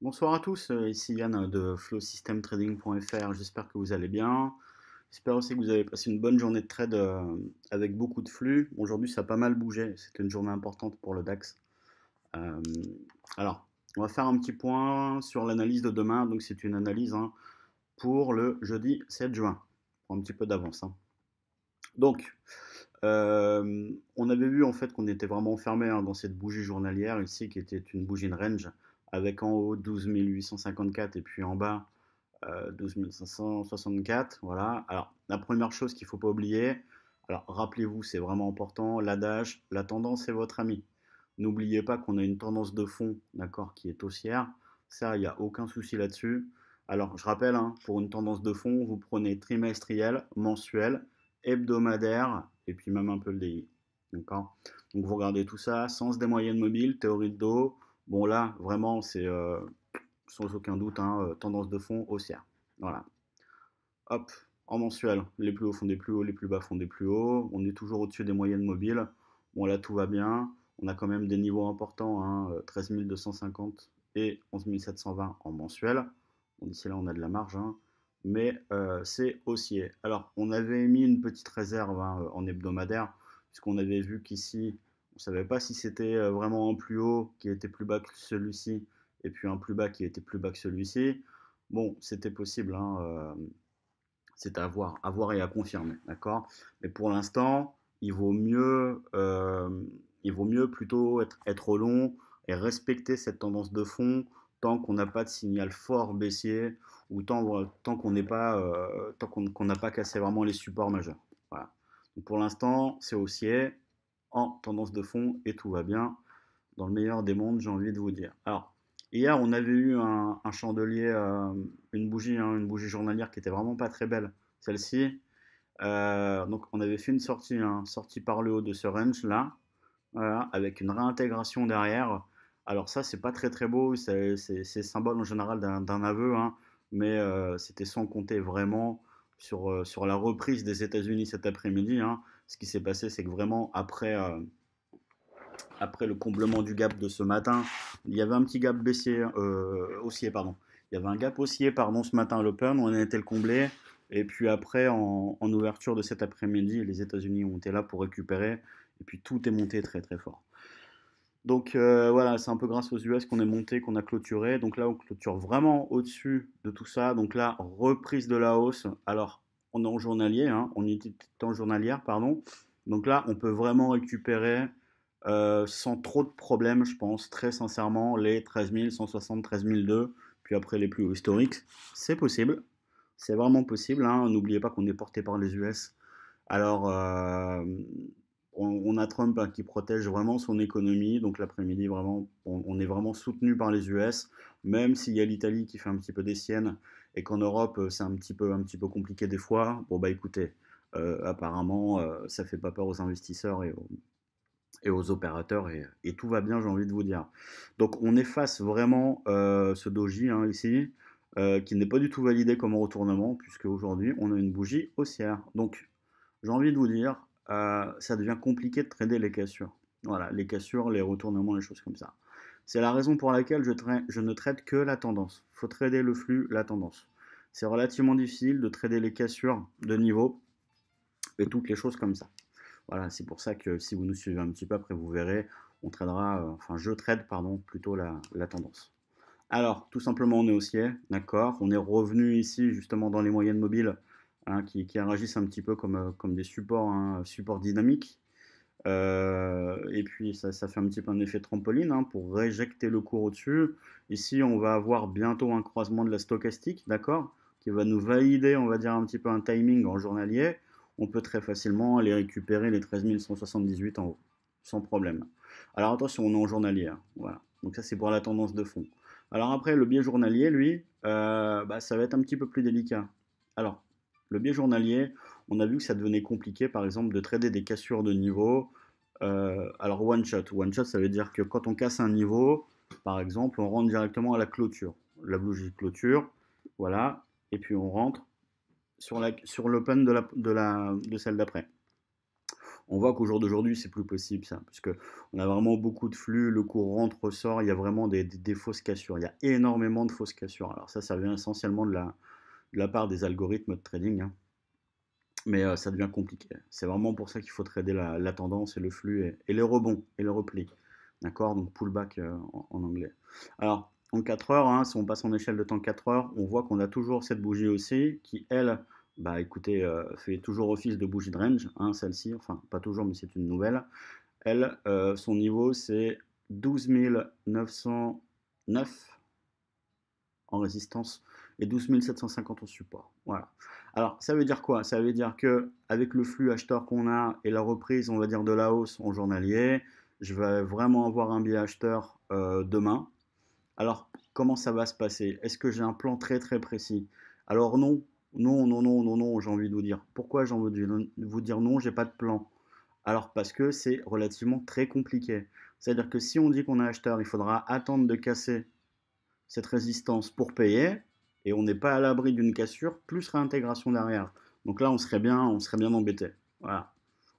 Bonsoir à tous, ici Yann de flowsystemtrading.fr. J'espère que vous allez bien. J'espère aussi que vous avez passé une bonne journée de trade avec beaucoup de flux. Aujourd'hui, ça a pas mal bougé. C'était une journée importante pour le DAX. Euh, alors, on va faire un petit point sur l'analyse de demain. Donc, c'est une analyse pour le jeudi 7 juin. Pour un petit peu d'avance. Donc, on avait vu en fait qu'on était vraiment enfermé dans cette bougie journalière ici, qui était une bougie de range, avec en haut 12 854 et puis en bas 12 564. Voilà. Alors, la première chose qu'il ne faut pas oublier, alors rappelez-vous, c'est vraiment important, l'adage, la tendance est votre ami. N'oubliez pas qu'on a une tendance de fond, d'accord, qui est haussière. Ça, il n'y a aucun souci là-dessus. Alors, je rappelle, pour une tendance de fond, vous prenez trimestriel, mensuel, hebdomadaire, et puis même un peu le DI. D'accord. Donc, vous regardez tout ça, sens des moyennes mobiles, théorie de dos. Bon, là, vraiment, c'est sans aucun doute, tendance de fond haussière. Voilà. Hop, en mensuel, les plus hauts font des plus hauts, les plus bas font des plus hauts. On est toujours au-dessus des moyennes mobiles. Bon, là, tout va bien. On a quand même des niveaux importants, 13 250 et 11 720 en mensuel. Bon, d'ici là, on a de la marge, mais c'est haussier. Alors, on avait mis une petite réserve en hebdomadaire, puisqu'on avait vu qu'ici, on ne savait pas si c'était vraiment un plus haut qui était plus bas que celui-ci, et puis un plus bas qui était plus bas que celui-ci. Bon, c'était possible, c'est à voir et à confirmer, d'accord. Mais pour l'instant, il vaut mieux plutôt être au long et respecter cette tendance de fond tant qu'on n'a pas de signal fort baissier ou tant qu'on n'est pas, qu'on n'a pas cassé vraiment les supports majeurs. Voilà. Donc pour l'instant, c'est haussier en tendance de fond et tout va bien dans le meilleur des mondes, j'ai envie de vous dire. Alors, hier, on avait eu un chandelier, une bougie journalière qui était vraiment pas très belle, celle-ci. Donc, on avait fait une sortie par le haut de ce range-là, voilà, avec une réintégration derrière. Alors ça, c'est pas très très beau, c'est symbole en général d'un aveu, mais c'était sans compter vraiment sur la reprise des États-Unis cet après-midi. Ce qui s'est passé, c'est que vraiment après le comblement du gap de ce matin, il y avait un petit gap baissier, haussier, pardon. Il y avait un gap haussier, pardon, ce matin à l'open, on a été le combler. Et puis après, en ouverture de cet après-midi, les États-Unis ont été là pour récupérer. Et puis tout est monté très très fort. Donc voilà, c'est un peu grâce aux US qu'on est monté, qu'on a clôturé. Donc là, on clôture vraiment au-dessus de tout ça. Donc là, reprise de la hausse. Alors, on est en journalier, on est en journalière, pardon. Donc là, on peut vraiment récupérer sans trop de problèmes, je pense, très sincèrement, les 13 160, 13 002, puis après les plus hauts historiques. C'est possible. C'est vraiment possible. N'oubliez pas qu'on est porté par les US. Alors, on a Trump qui protège vraiment son économie. Donc l'après-midi, vraiment, on est vraiment soutenu par les US, même s'il y a l'Italie qui fait un petit peu des siennes et qu'en Europe, c'est un petit peu compliqué des fois. Bon, bah écoutez, apparemment, ça fait pas peur aux investisseurs et aux opérateurs et tout va bien, j'ai envie de vous dire. Donc on efface vraiment ce doji ici, qui n'est pas du tout validé comme retournement, puisque aujourd'hui on a une bougie haussière. Donc j'ai envie de vous dire, ça devient compliqué de trader les cassures. Voilà, les cassures, les retournements, les choses comme ça. C'est la raison pour laquelle je ne trade que la tendance. Il faut trader le flux, la tendance. C'est relativement difficile de trader les cassures de niveau et toutes les choses comme ça. Voilà, c'est pour ça que si vous nous suivez un petit peu, après vous verrez, on tradera, enfin je trade, pardon, plutôt la tendance. Alors, tout simplement, on est haussier, d'accord. On est revenu ici justement dans les moyennes mobiles qui réagissent un petit peu comme des supports, supports dynamiques. Et puis ça fait un petit peu un effet trampoline pour réjecter le cours au-dessus. Ici, on va avoir bientôt un croisement de la stochastique, d'accord, qui va nous valider, on va dire, un petit peu un timing en journalier. On peut très facilement aller récupérer les 13 178 en haut, sans problème. Alors attention, on est en journalier, voilà. Donc ça, c'est pour la tendance de fond. Alors après, le biais journalier, lui, ça va être un petit peu plus délicat. Alors, le biais journalier, on a vu que ça devenait compliqué, par exemple, de trader des cassures de niveau. Alors, one shot. One shot, ça veut dire que quand on casse un niveau, par exemple, on rentre directement à la clôture. La bougie de clôture, voilà. Et puis on rentre sur l'open de celle d'après. On voit qu'au jour d'aujourd'hui, c'est plus possible ça, puisque on a vraiment beaucoup de flux, le cours rentre, ressort, il y a vraiment des fausses cassures. Il y a énormément de fausses cassures. Alors ça vient essentiellement de la part des algorithmes de trading, hein. Mais ça devient compliqué. C'est vraiment pour ça qu'il faut trader la tendance et le flux et les rebonds et le repli. D'accord? Donc pullback en anglais. Alors, en 4 heures, hein, si on passe en échelle de temps 4 heures, on voit qu'on a toujours cette bougie aussi qui, elle, bah écoutez, fait toujours office de bougie de range, hein, celle-ci, enfin pas toujours, mais c'est une nouvelle. Elle, son niveau, c'est 12 909 en résistance et 12 750 en support. Voilà. Alors, ça veut dire quoi? Ça veut dire que avec le flux acheteur qu'on a et la reprise, on va dire, de la hausse en journalier, je vais vraiment avoir un biais acheteur demain. Alors, comment ça va se passer? Est-ce que j'ai un plan très très précis? Alors non, non, non, non, non, non, j'ai envie de vous dire. Pourquoi j'ai envie de vous dire non, j'ai pas de plan? Alors parce que c'est relativement très compliqué. C'est-à-dire que si on dit qu'on est acheteur, il faudra attendre de casser cette résistance pour payer et on n'est pas à l'abri d'une cassure plus réintégration derrière. Donc là, on serait bien embêté. Voilà,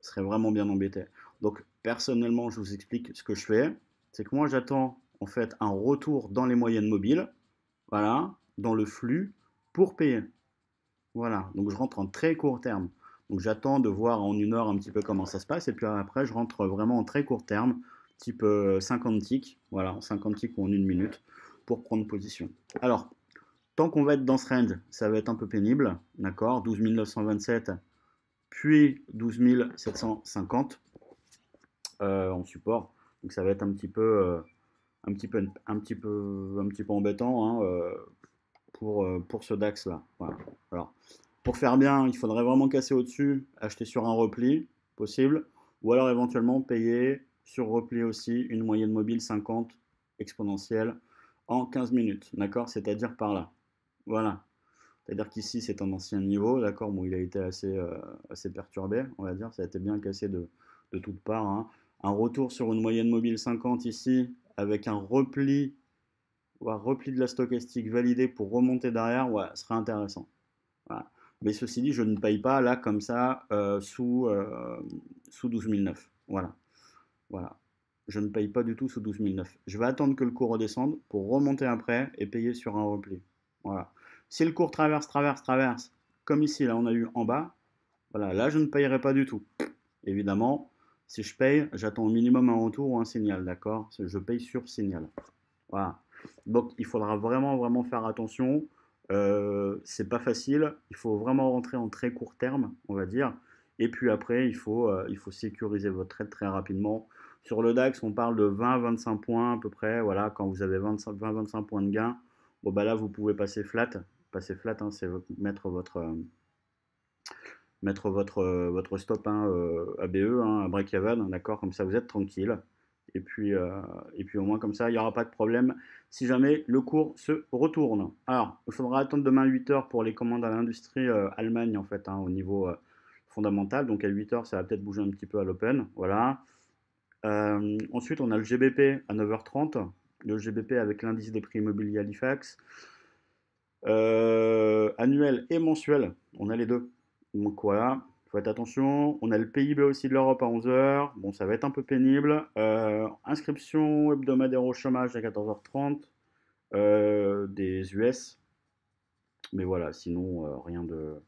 on serait vraiment bien embêté. Donc personnellement, je vous explique ce que je fais. C'est que moi, j'attends en fait un retour dans les moyennes mobiles, voilà, dans le flux pour payer. Voilà, donc je rentre en très court terme. Donc j'attends de voir en une heure un petit peu comment ça se passe et puis après je rentre vraiment en très court terme, type 50 ticks, voilà, en 50 ticks ou en une minute pour prendre position. Alors, tant qu'on va être dans ce range, ça va être un peu pénible, d'accord, 12 927 puis 12 750 en support. Donc ça va être un petit peu embêtant, hein, pour ce DAX là. Voilà. Alors, pour faire bien, il faudrait vraiment casser au-dessus, acheter sur un repli, possible, ou alors éventuellement payer sur repli aussi une moyenne mobile 50 exponentielle en 15 minutes, d'accord? C'est-à-dire par là. Voilà. C'est-à-dire qu'ici, c'est un ancien niveau, d'accord? Bon, il a été assez perturbé, on va dire, ça a été bien cassé de toutes parts, hein. Un retour sur une moyenne mobile 50 ici, avec un repli, ouais, repli de la stochastique validé pour remonter derrière, ouais, ce serait intéressant. Voilà. Mais ceci dit, je ne paye pas là comme ça sous 12 009. Voilà. Voilà. Je ne paye pas du tout sous 12 009. Je vais attendre que le cours redescende pour remonter après et payer sur un repli. Voilà. Si le cours traverse, comme ici, là on a eu en bas, voilà, là je ne payerai pas du tout. Évidemment, si je paye, j'attends au minimum un retour ou un signal, d'accord? Je paye sur signal. Voilà. Donc il faudra vraiment, vraiment faire attention. C'est pas facile. Il faut vraiment rentrer en très court terme, on va dire. Et puis après, il faut sécuriser votre trade très rapidement. Sur le DAX, on parle de 20-25 points à peu près. Voilà, quand vous avez 20-25 points de gain, bon bah là vous pouvez passer flat. Passer flat, hein, c'est mettre votre stop, hein, ABE, hein, à break-even, d'accord, comme ça vous êtes tranquille. Et puis au moins comme ça, il n'y aura pas de problème si jamais le cours se retourne. Alors, il faudra attendre demain 8 heures pour les commandes à l'industrie Allemagne, en fait, hein, au niveau fondamental. Donc à 8 heures, ça va peut-être bouger un petit peu à l'open. Voilà. Ensuite, on a le GBP à 9h30. Le GBP avec l'indice des prix immobiliers Halifax. Annuel et mensuel, on a les deux. Donc voilà, il faut être attention. On a le PIB aussi de l'Europe à 11 heures. Bon, ça va être un peu pénible. Inscription hebdomadaire au chômage à 14h30 des US. Mais voilà, sinon, rien de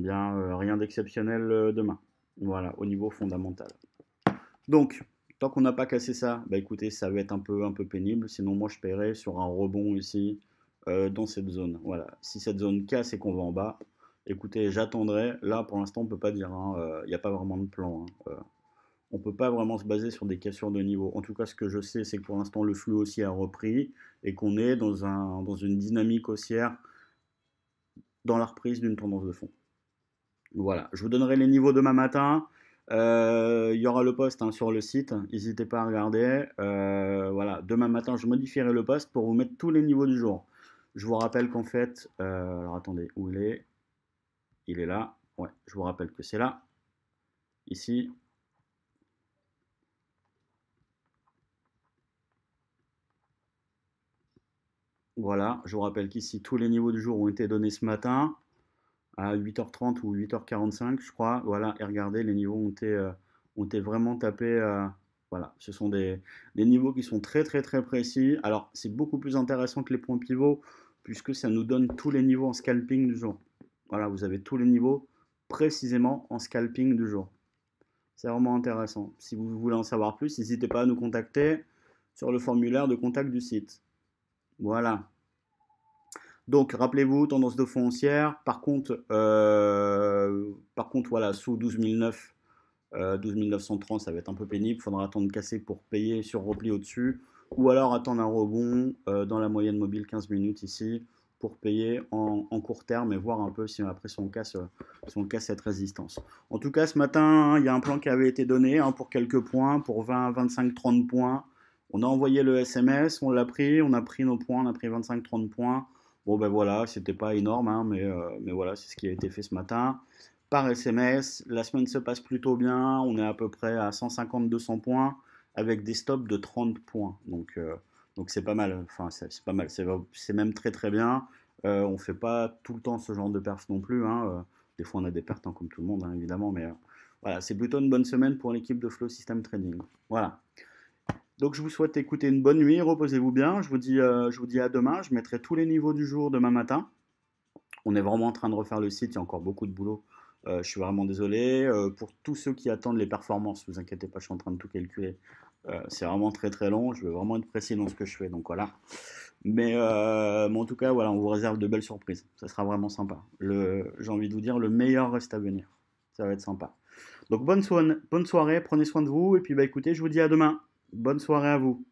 bien, rien d'exceptionnel demain. Voilà, au niveau fondamental. Donc, tant qu'on n'a pas cassé ça, bah écoutez, ça va être un peu pénible. Sinon, moi, je paierai sur un rebond ici, dans cette zone. Voilà. Si cette zone casse et qu'on va en bas, écoutez, j'attendrai. Là, pour l'instant, on ne peut pas dire, hein, il n'y a pas vraiment de plan, hein. On ne peut pas vraiment se baser sur des cassures de niveau. En tout cas, ce que je sais, c'est que pour l'instant, le flux haussier a repris et qu'on est dans une dynamique haussière dans la reprise d'une tendance de fond. Voilà, je vous donnerai les niveaux demain matin. Il y aura le post, hein, sur le site. N'hésitez pas à regarder. Voilà, demain matin, je modifierai le post pour vous mettre tous les niveaux du jour. Je vous rappelle qu'en fait, alors attendez, où il est? Il est là. Ouais, je vous rappelle que c'est là. Ici. Voilà, je vous rappelle qu'ici, tous les niveaux du jour ont été donnés ce matin. à 8h30 ou 8h45, je crois. Voilà, et regardez, les niveaux ont été vraiment tapés. Voilà, ce sont des niveaux qui sont très très très précis. Alors, c'est beaucoup plus intéressant que les points pivots, puisque ça nous donne tous les niveaux en scalping du jour. Voilà, vous avez tous les niveaux précisément en scalping du jour. C'est vraiment intéressant. Si vous voulez en savoir plus, n'hésitez pas à nous contacter sur le formulaire de contact du site. Voilà. Donc, rappelez-vous, tendance de fond haussière. Par contre, voilà, sous 12 009, 12 930, ça va être un peu pénible. Il faudra attendre de casser pour payer sur repli au-dessus. Ou alors attendre un rebond dans la moyenne mobile 15 minutes ici pour payer en court terme et voir un peu si après si on casse cette résistance. En tout cas, ce matin, il y a un plan qui avait été donné pour quelques points, pour 20, 25, 30 points. On a envoyé le SMS, on l'a pris, on a pris nos points, on a pris 25, 30 points. Bon ben voilà, c'était pas énorme, mais voilà, c'est ce qui a été fait ce matin. Par SMS, la semaine se passe plutôt bien, on est à peu près à 150-200 points avec des stops de 30 points. Donc c'est pas mal, enfin c'est pas mal, c'est même très très bien. On fait pas tout le temps ce genre de perf non plus, hein. Des fois on a des pertes comme tout le monde, hein, évidemment, mais voilà, c'est plutôt une bonne semaine pour l'équipe de Flow System Trading. Voilà. Donc je vous souhaite écouter une bonne nuit, reposez-vous bien. Je vous dis à demain. Je mettrai tous les niveaux du jour demain matin. On est vraiment en train de refaire le site, il y a encore beaucoup de boulot. Je suis vraiment désolé. Pour tous ceux qui attendent les performances, ne vous inquiétez pas, je suis en train de tout calculer. C'est vraiment très très long. Je veux vraiment être précis dans ce que je fais. Donc voilà. Mais en tout cas, voilà, on vous réserve de belles surprises. Ça sera vraiment sympa. J'ai envie de vous dire, le meilleur reste à venir. Ça va être sympa. Donc bonne soirée, prenez soin de vous. Et puis bah écoutez, je vous dis à demain. Bonne soirée à vous.